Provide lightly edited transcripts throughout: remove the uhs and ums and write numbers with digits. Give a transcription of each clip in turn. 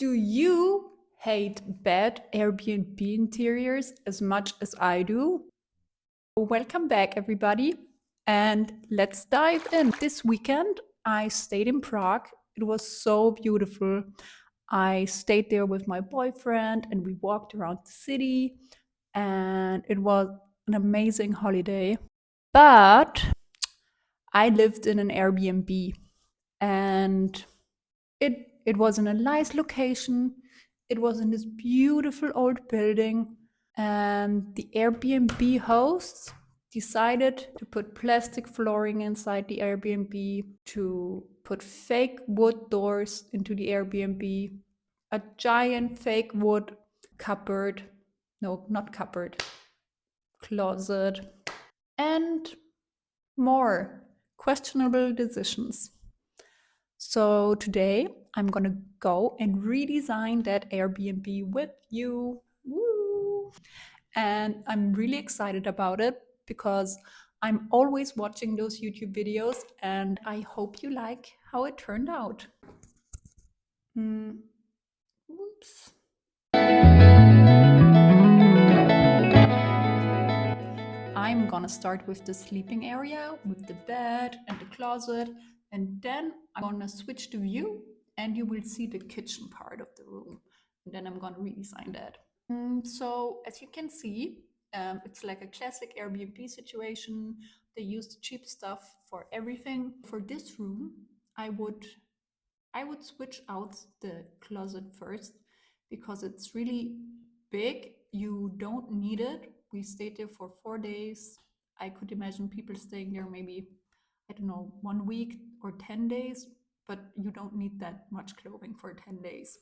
Do you hate bad Airbnb interiors as much as I do? Welcome back, everybody, and let's dive in. This weekend, I stayed in Prague. It was so beautiful. I stayed there with my boyfriend and we walked around the city, and it was an amazing holiday. But I lived in an Airbnb and it was in a nice location. It was in this beautiful old building, and the Airbnb hosts decided to put plastic flooring inside the Airbnb, to put fake wood doors into the Airbnb, a giant fake wood cupboard, no, not cupboard, closet, and more questionable decisions. So today I'm gonna go and redesign that Airbnb with you. Woo! And I'm really excited about it because I'm always watching those YouTube videos and I hope you like how it turned out. Oops. I'm gonna start with the sleeping area, with the bed and the closet, and then I'm gonna switch the view and you will see the kitchen part of the room. And then I'm gonna redesign that. So as you can see, it's like a classic Airbnb situation. They use the cheap stuff for everything. For this room, I would switch out the closet first because it's really big. You don't need it. We stayed there for 4 days. I could imagine people staying there maybe, I don't know, 1 week or 10 days, but you don't need that much clothing for 10 days.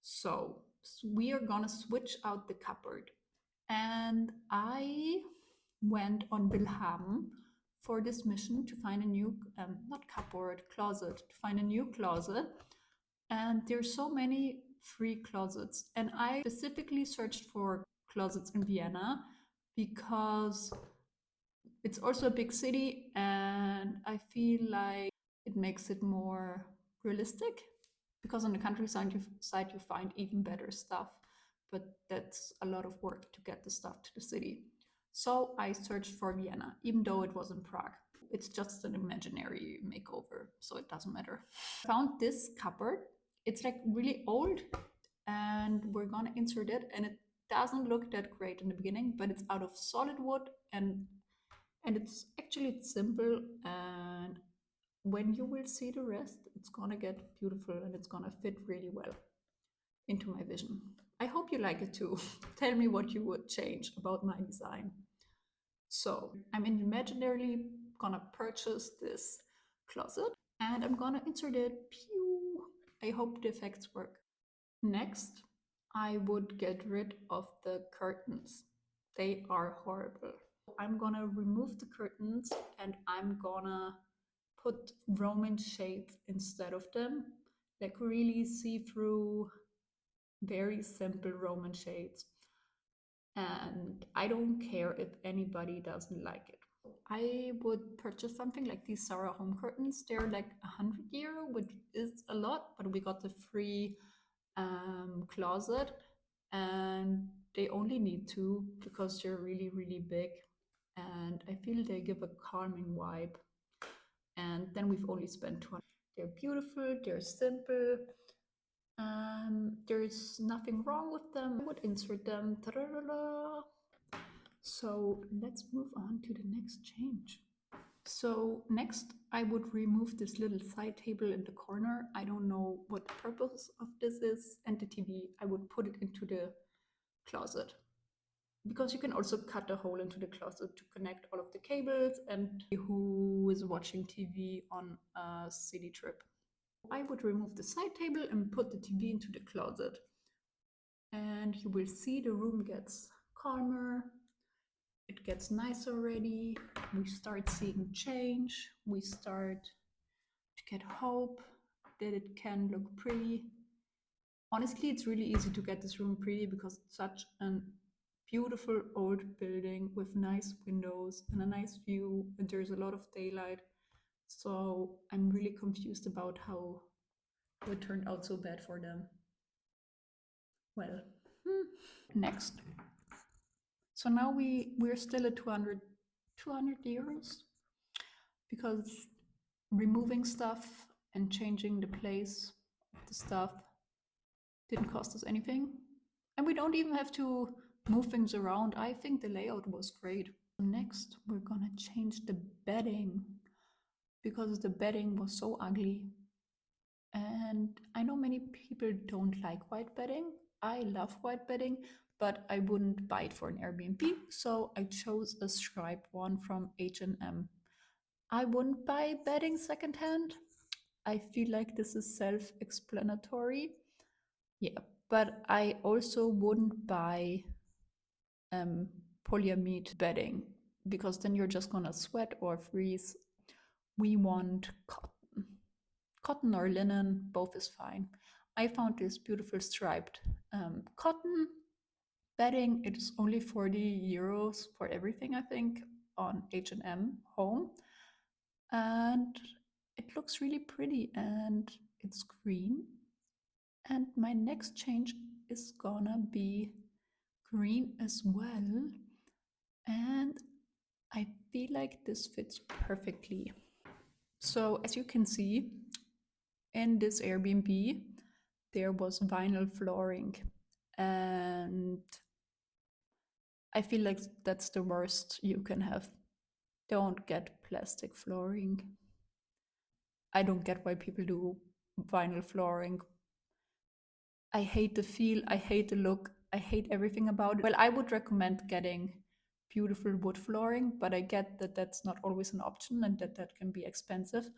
So we are gonna switch out the cupboard. And I went on Bilham for this mission to find a new, not cupboard, closet, to find a new closet. And there's so many free closets. And I specifically searched for closets in Vienna because it's also a big city and I feel like it makes it more realistic, because on the countryside you find even better stuff, but that's a lot of work to get the stuff to the city. So I searched for Vienna, even though it was in Prague. It's just an imaginary makeover, so it doesn't matter. I found this cupboard. It's like really old and we're gonna insert it, and it doesn't look that great in the beginning, but it's out of solid wood and it's actually simple, and when you will see the rest, it's gonna get beautiful and it's gonna fit really well into my vision. I hope you like it too. Tell me what you would change about my design. So I'm imaginarily gonna purchase this closet and I'm gonna insert it. Pew! I hope the effects work. Next, I would get rid of the curtains. They are horrible. I'm gonna remove the curtains and I'm gonna put Roman shades instead of them, like really see-through, very simple Roman shades. And I don't care if anybody doesn't like it. I would purchase something like these Zara Home curtains. They're like €100, which is a lot, but we got the free closet and they only need two because they're really, really big. And I feel they give a calming vibe. And then we've only spent 200. They're beautiful, they're simple, there's nothing wrong with them. I would insert them. Ta-da-da-da. So let's move on to the next change. So next I would remove this little side table in the corner. I don't know what the purpose of this is, and the TV, I would put it into the closet, because you can also cut a hole into the closet to connect all of the cables and who is watching TV on a city trip. I would remove the side table and put the TV into the closet. And you will see the room gets calmer. It gets nice already. We start seeing change. We start to get hope that it can look pretty. Honestly, it's really easy to get this room pretty because it's such a beautiful old building with nice windows and a nice view, and there's a lot of daylight. So I'm really confused about how it turned out so bad for them. Well, next. So now we're still at 200 euros because removing stuff and changing the place of the stuff didn't cost us anything. And we don't even have to move things around. I think the layout was great. Next, we're gonna change the bedding because the bedding was so ugly. And I know many people don't like white bedding. I love white bedding, but I wouldn't buy it for an Airbnb, so I chose a striped one from H&M. I wouldn't buy bedding secondhand. I feel like this is self-explanatory. Yeah, but I also wouldn't buy polyamide bedding because then you're just gonna sweat or freeze. We want cotton or linen, both is fine. I found this beautiful striped cotton bedding. It is only 40 euros for everything, I think, on H&M Home. And it looks really pretty and it's green. And my next change is gonna be green as well. And I feel like this fits perfectly. So as you can see, in this Airbnb, there was vinyl flooring. And I feel like that's the worst you can have. Don't get plastic flooring. I don't get why people do vinyl flooring. I hate the feel, I hate the look, I hate everything about it. Well, I would recommend getting beautiful wood flooring, but I get that that's not always an option and that can be expensive.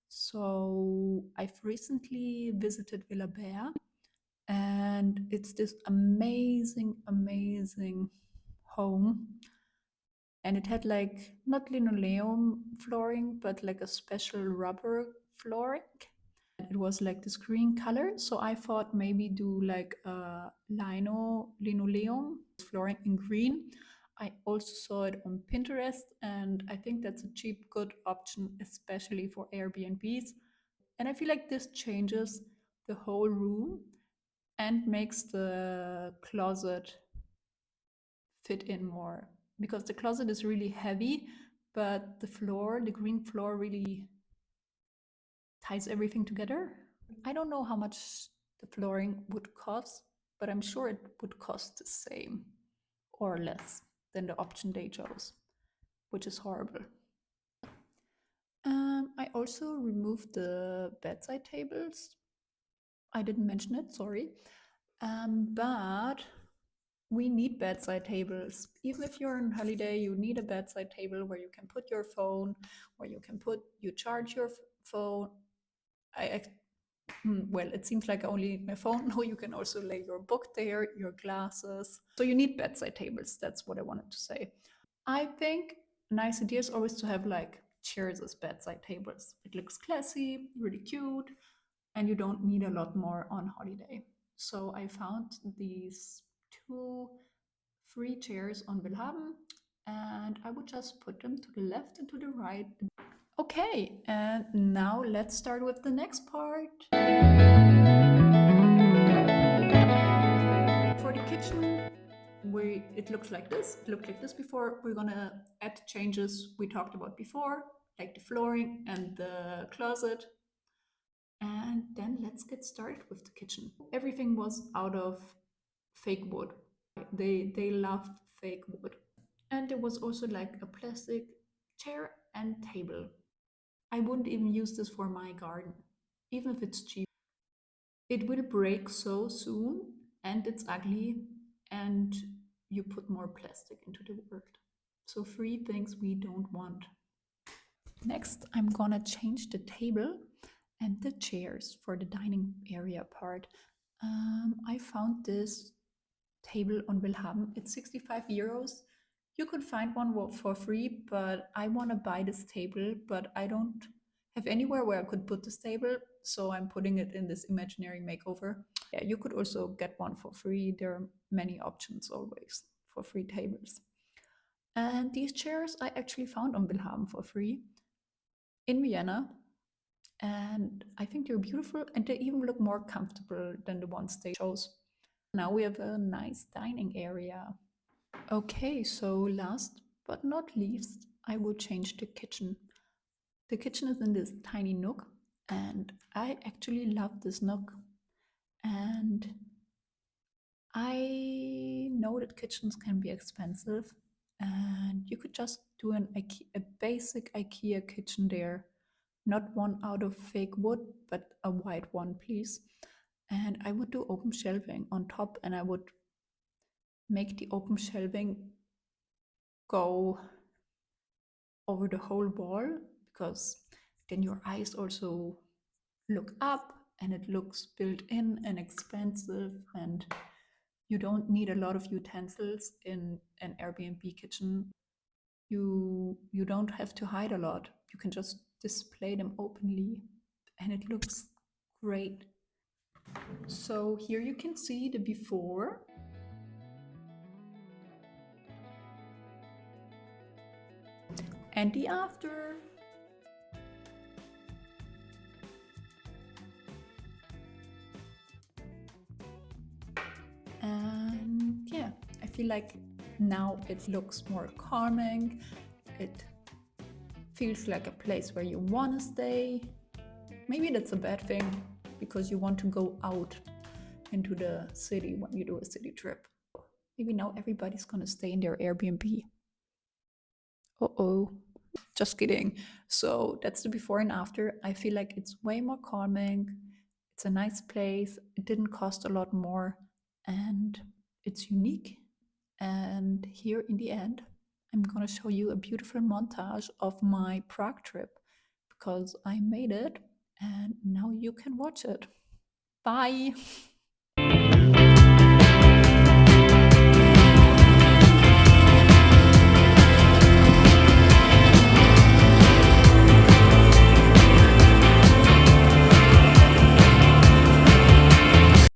So I've recently visited Villa Bear, and it's this amazing, amazing home. And it had like not linoleum flooring, but like a special rubber flooring. It was like this green color, so I thought maybe do like a linoleum flooring in green. I also saw it on Pinterest, and I think that's a cheap, good option, especially for Airbnbs. And I feel like this changes the whole room and makes the closet fit in more, because the closet is really heavy, but the green floor really ties everything together. I don't know how much the flooring would cost, but I'm sure it would cost the same or less than the option they chose, which is horrible. I also removed the bedside tables. I didn't mention it, sorry. But we need bedside tables. Even if you're on holiday, you need a bedside table where you can put your phone, where you charge your phone. Well, it seems like I only need my phone. No, you can also lay your book there, your glasses. So you need bedside tables. That's what I wanted to say. I think a nice idea is always to have like chairs as bedside tables. It looks classy, really cute, and you don't need a lot more on holiday. So I found these two free chairs on Willhaben, and I would just put them to the left and to the right. Okay, and now let's start with the next part. For the kitchen, it looks like this. It looked like this before. We're gonna add changes we talked about before, like the flooring and the closet. And then let's get started with the kitchen. Everything was out of fake wood. They loved fake wood. And there was also like a plastic chair and table. I wouldn't even use this for my garden, even if it's cheap. It will break so soon, and it's ugly, and you put more plastic into the world. So 3 things we don't want. Next, I'm gonna change the table and the chairs for the dining area part. I found this table on Willhaben. It's 65 euros. You could find one for free, but I want to buy this table, but I don't have anywhere where I could put this table, so I'm putting it in this imaginary makeover. Yeah, you could also get one for free. There are many options always for free tables. And these chairs I actually found on Willhaben for free in Vienna. And I think they're beautiful, and they even look more comfortable than the ones they chose. Now we have a nice dining area. Okay, so last but not least, I will change the kitchen. The kitchen is in this tiny nook, and I actually love this nook. And I know that kitchens can be expensive, and you could just do a basic IKEA kitchen there. Not one out of fake wood, but a white one, please. And I would do open shelving on top, and I would make the open shelving go over the whole wall, because then your eyes also look up and it looks built in and expensive, and you don't need a lot of utensils in an Airbnb kitchen. You don't have to hide a lot. You can just display them openly and it looks great. So here you can see the before and the after. And yeah, I feel like now it looks more calming. It feels like a place where you want to stay. Maybe that's a bad thing because you want to go out into the city when you do a city trip. Maybe now everybody's gonna stay in their Airbnb. Uh-oh. Just kidding. So that's the before and after. I feel like it's way more calming. It's a nice place. It didn't cost a lot more and it's unique. And here in the end, I'm gonna show you a beautiful montage of my Prague trip because I made it and now you can watch it. Bye.